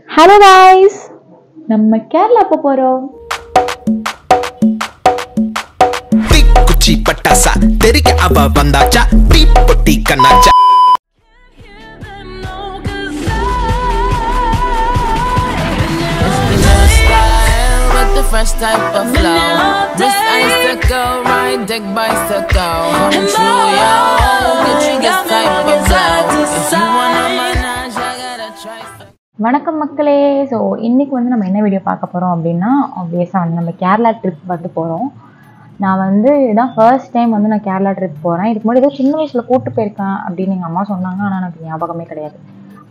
Hello guys, நம்ம கேரளா போறோம். குச்சி பட்டாசா தெரிக்க அவ வந்தாச்சா டீ பொட்டி கண்ணாச்சா fresh type of flow. This icicle, ride deck bicycle. Come true, yo. Get you this type of flow. If you wanna manage, I gotta try. வணக்கம் மக்களே. So இன்னைக்கு வந்து நம்ம என்ன வீடியோ பார்க்க போகிறோம் அப்படின்னா, ஆப்வியஸாக வந்து நம்ம கேரளா ட்ரிப் வந்து போகிறோம். நான் வந்து இதான் ஃபர்ஸ்ட் டைம் வந்து நான் கேரளா ட்ரிப் போகிறேன். இதுக்கு முன்னாடி ஏதோ சின்ன வயசில் கூப்பிட்டு போயிருக்கேன் அப்படின்னு எங்கள் அம்மா சொன்னாங்க. ஆனால் எனக்கு ஞாபகமே கிடையாது.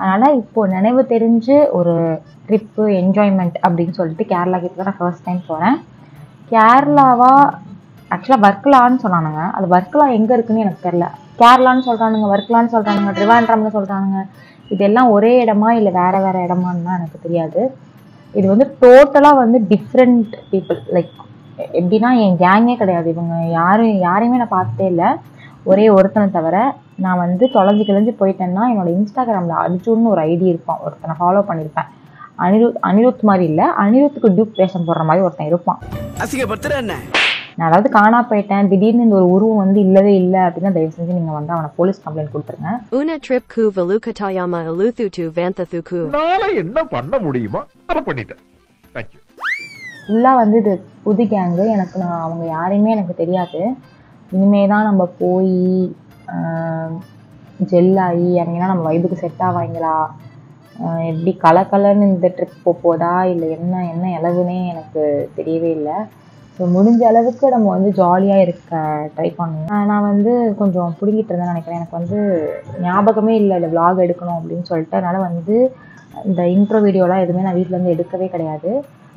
அதனால் இப்போது நினைவு தெரிஞ்சு ஒரு ட்ரிப்பு என்ஜாய்மெண்ட் அப்படின்னு சொல்லிட்டு கேரளாக்கு இப்போ தான் நான் ஃபர்ஸ்ட் டைம் போகிறேன். கேரளாவா ஆக்சுவலாக வர்க்கலான்னு சொன்னானுங்க. அது வர்க்கலா எங்கே இருக்குதுன்னு எனக்கு தெரில. கேரளான்னு சொல்கிறானுங்க, வர்க்கலான்னு சொல்கிறானுங்க, ட்ரிவாண்ட்ரம்னு சொல்கிறானுங்க. இதெல்லாம் ஒரே இடமா இல்லை வேறு வேறு இடமான்னு தான் எனக்கு தெரியாது. இது வந்து டோட்டலாக வந்து டிஃப்ரெண்ட் பீப்புள். லைக் எப்படின்னா என் கேங்கே கிடையாது. இவங்க யாரையுமே நான் பார்த்ததே இல்லை. ஒரே ஒருத்தனை தவிர. நான் வந்து தொலைஞ்சு போயிட்டேன்னா என்னோடய இன்ஸ்டாகிராமில் அர்ஜுன்னு ஒரு ஐடி இருப்பான். ஒருத்தனை ஃபாலோ பண்ணியிருப்பேன். அனிருத் மாதிரி இல்லை, அனிருத்துக்கு டியூப் வேஷம் போடுற மாதிரி ஒருத்தன் இருப்பான். நான் அதாவது காணா போயிட்டேன், திடீர்னு இந்த ஒரு உருவம் வந்து இல்லவே இல்லை அப்படின்னா தயவு செஞ்சு நீங்கள் வந்து அவனை போலீஸ் கம்ப்ளைண்ட் கொடுத்துருங்க. Una trip ku velukatayama aluthutu vanthathuku. என்ன பண்ண முடியுமா அதை பண்ணிட்டேன். தேங்க்யூ. ஃபுல்லாக வந்து இது புது கேங்கு. அவங்க யாரையுமே எனக்கு தெரியாது. இனிமே தான் நம்ம போய் ஜெல்லாகி அங்கேனா நம்ம வைபுக்கு செட் ஆவாங்களா, எப்படி கலர்னு இந்த ட்ரிப் போதா இல்லை என்ன இலவுனே எனக்கு தெரியவே இல்லை. ஸோ முடிஞ்ச அளவுக்கு நம்ம வந்து ஜாலியாக இருக்க ட்ரை பண்ணுவோம். நான் வந்து கொஞ்சம் பிடிங்கிட்டு இருந்தேன் நினைக்கிறேன். எனக்கு வந்து ஞாபகமே இல்லை விலாக் எடுக்கணும் அப்படின்னு சொல்லிட்டு. அதனால் வந்து இந்த இன்ட்ரோ வீடியோலாம் எதுவுமே நான் வீட்டிலேருந்து எடுக்கவே கிடையாது.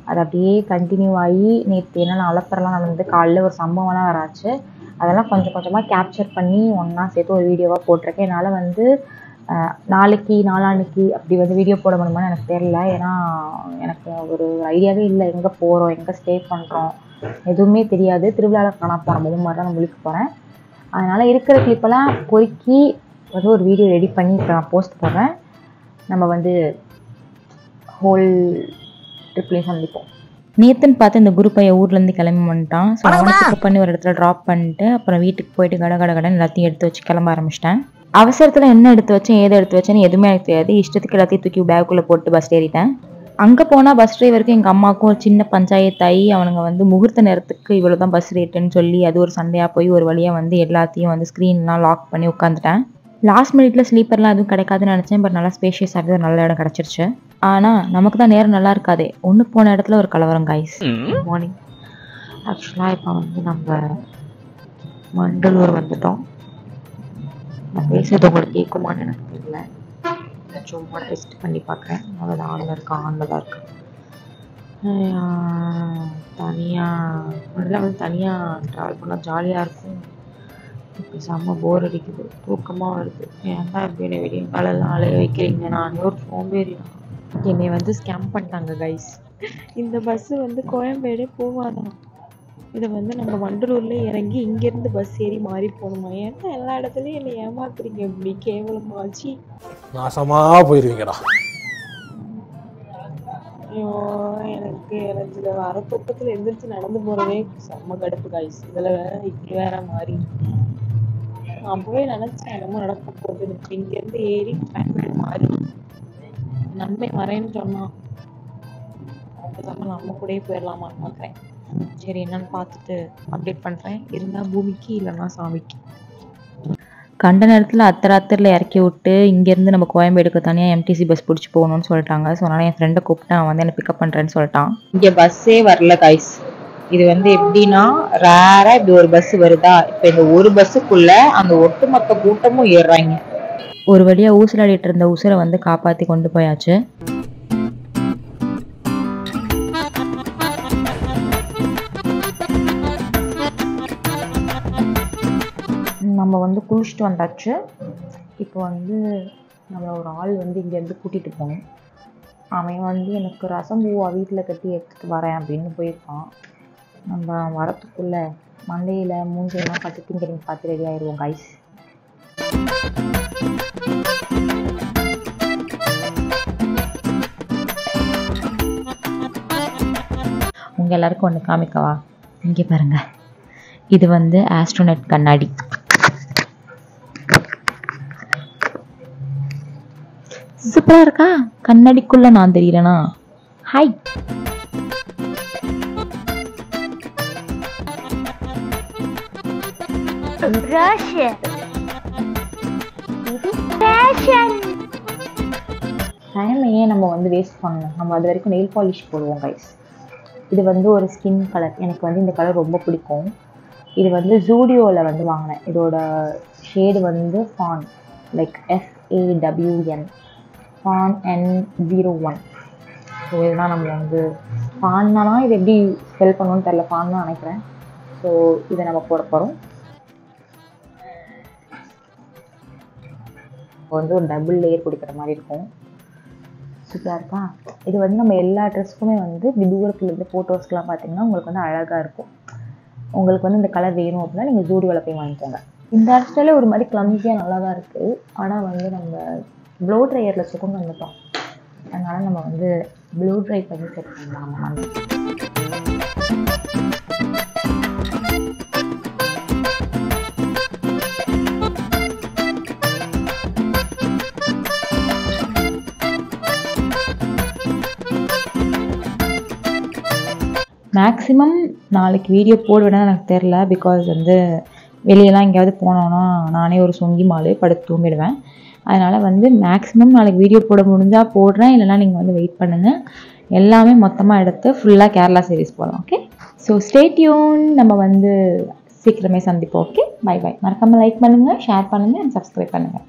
அது அப்படியே கண்டினியூ ஆகி நேற்று என்னென்ன அலப்பறலாம் நடந்து காலையில் ஒரு சம்பவம்லாம் வராச்சு. அதெல்லாம் கொஞ்சம் கொஞ்சமாக கேப்சர் பண்ணி ஒன்றா சேர்த்து ஒரு வீடியோவாக போட்டிருக்கேன். என்னால் வந்து நாளைக்கு நாளான்னைக்கு அப்படி வந்து வீடியோ போட முடியுமான்னு எனக்கு தெரியல. ஏன்னா எனக்கு ஒரு ஐடியாவே இல்லை. எங்கே போகிறோம், எங்கே ஸ்டே பண்ணுறோம் எதுவுமே தெரியாது. திருவிழாவில் காணா போகிற மாதிரி தான் நான் முழிக்க போகிறேன். அதனால் இருக்கிற கிளிப்பெல்லாம் பொறுக்கி வந்து ஒரு வீடியோ ரெடி பண்ணி இப்போ நான் போஸ்ட் போடுறேன். நம்ம வந்து ஹோல் ட்ரிப்லேயும் சந்திப்போம். நேற்றுன்னு பார்த்து இந்த குரூப் பையன் ஊர்லேருந்து கிளம்பி வந்துட்டான். ஸோ அவனை பிக்கப் பண்ணி ஒரு இடத்துல ட்ராப் பண்ணிட்டு அப்புறம் வீட்டுக்கு போயிட்டு கடை எல்லாத்தையும் எடுத்து வச்சு கிளம்ப ஆரம்பிச்சிட்டேன். அவசரத்தில் என்ன எடுத்து வச்சேன் ஏதை எடுத்து வச்சேன்னு எதுவுமே எனக்கு தெரியாது. இஷ்டத்துக்கு எல்லாத்தையும் தூக்கி பேக்குள்ளே போட்டு பஸ் ஏறிட்டேன். அங்கே போனால் பஸ் டிரைவருக்கும் எங்கள் அம்மாவுக்கும் ஒரு சின்ன பஞ்சாயத்தாகி அவனுங்க வந்து முகூர்த்த நேரத்துக்கு இவ்வளோ தான் பஸ் ரேட்டுன்னு சொல்லி அது ஒரு சண்டையாக போய் ஒரு வழியாக வந்து எல்லாத்தையும் வந்து ஸ்க்ரீன்லாம் லாக் பண்ணி உட்காந்துட்டேன். லாஸ்ட் மினிட்ல ஸ்லீப்பர்லாம் எதுவும் கிடைக்காதுன்னு நினச்சேன். பட் நல்லா ஸ்பேஷியஸாகவே ஒரு நல்ல இடம் கிடச்சிருச்சு. ஆனால் நமக்கு தான் நேரம் நல்லா இருக்காதே. ஒன்று போன இடத்துல ஒரு கலவரம் கைஸ். மார்னிங் ஆக்சுவலாக இப்போ வந்து நம்ம மண்டலூர் வந்துட்டோம். நான் பேசுறது உங்களுக்கு கேட்குமான்னு எனக்கு தெரியல. சும்மா டெஸ்ட் பண்ணி பார்க்குறேன். அதில் ஆனில் தான் இருக்கு. தனியாக வந்து தனியாக ட்ராவல் பண்ணால் ஜாலியாக இருக்கும். இப்போ செம்ம போர் அடிக்குது, தூக்கமாக வருது. ஏன்டா இப்படி என்னை விடிய காலெல்லாம் அலைய வைக்கிறீங்க? நான் ஒரு சோம்பேறி. என்னை வந்து ஸ்கேம் பண்ணிட்டாங்க கைஸ். இந்த பஸ்ஸு வந்து கோயம்பேடே போவாதான். இதை வந்து நம்ம வண்டலூர்லேயே இறங்கி இங்கேருந்து பஸ் ஏறி மாறி போகணுமா? ஏன்னா எல்லா இடத்துலையும் என்னை ஏமாத்துறீங்க. இப்படி கேவலமாச்சு. நாசமாக போயிருவீங்கடா. ஐயோ எனக்கு வர தூக்கத்தில் எந்திரிச்சு நடந்து போகிறதே செம்ம கடுப்பு கைஸ். இதில் வேற இப்படி வேற மாதிரி அப்பவே நினச்சேன் என்னமோ நடக்க போகுது. இங்கேருந்து ஏறி மாறி நன்மை வரேன்னு சொன்னான். அதுக்கப்புறம் நம்ம கூடயே போயிடலாமான்னு பார்க்குறேன். சரி என்னன்னு பார்த்துட்டு அப்டேட் பண்ணுறேன். இருந்தால் பூமிக்கு இல்லைன்னா சாமிக்கு. கண்ட நேரத்தில் அத்தராத்திரில் இறக்கி விட்டு இங்கேருந்து நம்ம கோயம்பேடுக்கு தனியாக எம்டிசி பஸ் பிடிச்சி போகணும்னு சொல்லிட்டாங்க. ஸோ அதனால் என் ஃப்ரெண்டை கூப்பிட்டு அவன் வந்து என்னை பிக்கப் பண்ணுறேன்னு சொல்லிட்டான். இங்கே பஸ்ஸே வரல கைஸ். இது வந்து எப்படின்னா ரேராக இப்படி ஒரு பஸ் வருதா. இப்போ இந்த ஒரு பஸ்ஸுக்குள்ளே அந்த ஒட்டுமொத்த கூட்டமும் ஏறுறாங்க. ஒரு வழியாக ஊசலாடிட்டு இருந்த உசுரை வந்து காப்பாற்றி கொண்டு போயாச்சு. நம்ம வந்து குளிச்சுட்டு வந்தாச்சு. இப்போ வந்து நம்ம ஒரு ஆள் வந்து இங்கேருந்து கூட்டிகிட்டு போகணும். அவன் வந்து எனக்கு ரசம் பூவா வீட்டில் கட்டி எடுத்துகிட்டு வரேன் அப்படின்னு போயிருக்கான். நம்ம வரத்துக்குள்ளே மண்டையில் மூஞ்செல்லாம் பட்டு திங்கிறீங்க பார்த்து ரெடி ஆயிடுவோம் கைஸ். உங்கள் எல்லாருக்கும் ஒன்று காமிக்கவா? இங்கே பாருங்கள், இது வந்து ஆஸ்ட்ரோனட் கண்ணாடி. சூப்பராக இருக்கா? கண்ணாடிக்குள்ளே நான் தெரியலனா? ஹாய். டைம் ஏன் நம்ம வந்து வேஸ்ட் பண்ணணும்? நம்ம அது வரைக்கும் நெயில் பாலிஷ் போடுவோம் கைஸ். இது வந்து ஒரு ஸ்கின் கலர். எனக்கு வந்து இந்த கலர் ரொம்ப பிடிக்கும். இது வந்து ஜூடியோவில் வந்து வாங்கினேன். இதோட ஷேடு வந்து fawn, like FAWN, fawn N01. So இதுதான் நம்ம வந்து ஃபான்னா இது எப்படி ஸ்பெல் பண்ணணும்னு தெரில, ஃபான் தான் நினைக்கிறேன். ஸோ இதை நம்ம போட போகிறோம். இப்போ வந்து ஒரு டபுள் லேயர் பிடிக்கிற மாதிரி இருக்கும். சூப்பராக இருக்கா? இது வந்து நம்ம எல்லா ட்ரெஸ்க்குமே வந்து தூரத்தில் இருந்து ஃபோட்டோஸ்க்கெலாம் பார்த்தீங்கன்னா உங்களுக்கு வந்து அழகாக இருக்கும். உங்களுக்கு வந்து இந்த கலர் வேணும் அப்படின்னா நீங்கள் ஜூடியோவில் போய் வாங்கிக்கோங்க. இந்த ஹேர்ஸ்டைலே ஒரு மாதிரி கிளம்ஸியாக நல்லா தான் இருக்குது. ஆனால் வந்து நம்ம ப்ளோ ட்ரையரில் சுகம் வந்துட்டோம். அதனால் நம்ம வந்து ப்ளோ ட்ரை பண்ணி செட் பண்ணலாம். மேக்ஸிமம் நாளைக்கு வீடியோ போடுவேன்னா எனக்கு தெரில. பிகாஸ் வந்து வெளியெல்லாம் எங்கேயாவது போனோன்னா நானே ஒரு சொங்கி மாலு படுத்து தூங்கிடுவேன். அதனால் வந்து மேக்ஸிமம் நாளைக்கு வீடியோ போட முடிஞ்சால் போடுறேன், இல்லைனா நீங்கள் வந்து வெயிட் பண்ணுங்கள். எல்லாமே மொத்தமாக எடுத்து ஃபுல்லாக கேரளா சீரீஸ் போகலாம். Okay, so stay tuned. நம்ம வந்து சீக்கிரமே சந்திப்போம். Okay, bye bye. மறக்காமல் லைக் பண்ணுங்கள், ஷேர் பண்ணுங்கள் அண்ட் சப்ஸ்கிரைப் பண்ணுங்கள்.